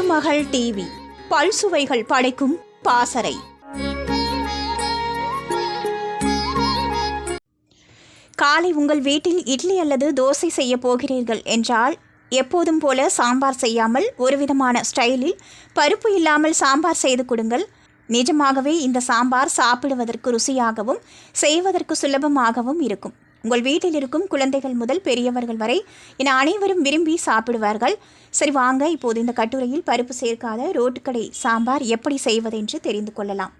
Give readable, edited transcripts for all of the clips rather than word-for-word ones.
திருமகள் TV பல்சுவைகள் படைக்கும் பாசறை. காலை உங்கள் வீட்டில் இட்லி அல்லது தோசை செய்ய போகிறீர்கள் என்றால் எப்போதும் போல சாம்பார் செய்யாமல் ஒருவிதமான ஸ்டைலில் பருப்பு இல்லாமல் சாம்பார் செய்து கொடுங்கள். நிஜமாகவே இந்த சாம்பார் சாப்பிடுவதற்கு ருசியாகவும் செய்வதற்கு சுலபமாகவும் இருக்கும். உங்கள் வீட்டில் இருக்கும் குழந்தைகள் முதல் பெரியவர்கள் வரை என அனைவரும் விரும்பி சாப்பிடுவார்கள். சரி வாங்க, இப்போது இந்த கட்டுரையில் பருப்பு சேர்க்காத ரோட்டுக்கடை சாம்பார் எப்படி செய்வதென்று தெரிந்து கொள்ளலாம்.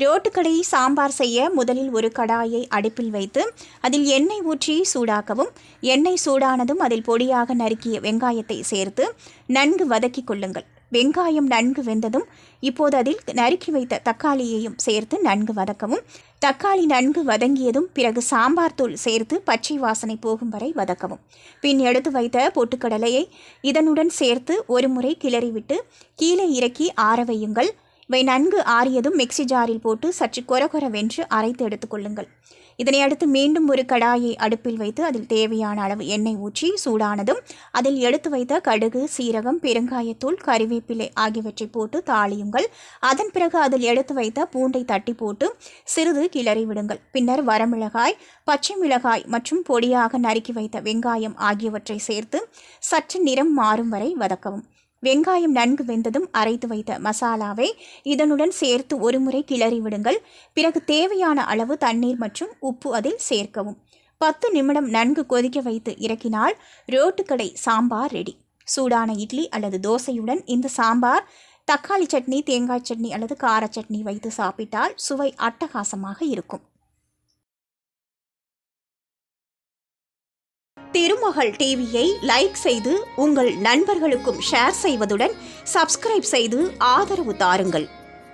ரோட்டுக்கடை சாம்பார் செய்ய முதலில் ஒரு கடாயை அடுப்பில் வைத்து அதில் எண்ணெய் ஊற்றி சூடாக்கவும். எண்ணெய் சூடானதும் அதில் பொடியாக நறுக்கிய வெங்காயத்தை சேர்த்து நன்கு வதக்கி கொள்ளுங்கள். வெங்காயம் நன்கு வெந்ததும் இப்போது அதில் நறுக்கி வைத்த தக்காளியையும் சேர்த்து நன்கு வதக்கவும். தக்காளி நன்கு வதங்கியதும் பிறகு சாம்பார் தூள் சேர்த்து பச்சை வாசனை போகும் வரை வதக்கவும். பின் எடுத்து வைத்த பொட்டுக்கடலையை இதனுடன் சேர்த்து ஒரு முறை கிளறிவிட்டு கீழே இறக்கி ஆற வையுங்கள். இவை நன்கு ஆறியதும் மிக்சி ஜாரில் போட்டு சற்று கொரகொரவென்று அரைத்து எடுத்துக்கொள்ளுங்கள். இதனை அடுத்து மீண்டும் ஒரு கடாயை அடுப்பில் வைத்து அதில் தேவையான அளவு எண்ணெய் ஊற்றி சூடானதும் அதில் எடுத்து வைத்த கடுகு, சீரகம், பெருங்காயத்தூள், கறிவேப்பிலை ஆகியவற்றை போட்டு தாளியுங்கள். அதன் பிறகு அதில் எடுத்து வைத்த பூண்டை தட்டி போட்டு சிறிது கிளறி விடுங்கள். பின்னர் வரமிளகாய், பச்சை மிளகாய் மற்றும் பொடியாக நறுக்கி வைத்த வெங்காயம் ஆகியவற்றை சேர்த்து சற்று நிறம் மாறும் வரை வதக்கவும். வெங்காயம் நன்கு வெந்ததும் அரைத்து வைத்த மசாலாவை இதனுடன் சேர்த்து ஒரு முறை கிளறி விடுங்கள். பிறகு தேவையான அளவு தண்ணீர் மற்றும் உப்பு அதில் சேர்க்கவும். 10 நிமிடம் நன்கு கொதிக்க வைத்து இறக்கினால் ரோட்டுக்கடை சாம்பார் ரெடி. சூடான இட்லி அல்லது தோசையுடன் இந்த சாம்பார் தக்காளி சட்னி, தேங்காய் சட்னி அல்லது கார சட்னி வைத்து சாப்பிட்டால் சுவை அட்டகாசமாக இருக்கும். திருமகள் டிவியை லைக் செய்து உங்கள் நண்பர்களுக்கும் ஷேர் செய்வதுடன் சப்ஸ்கிரைப் செய்து ஆதரவு தாருங்கள்.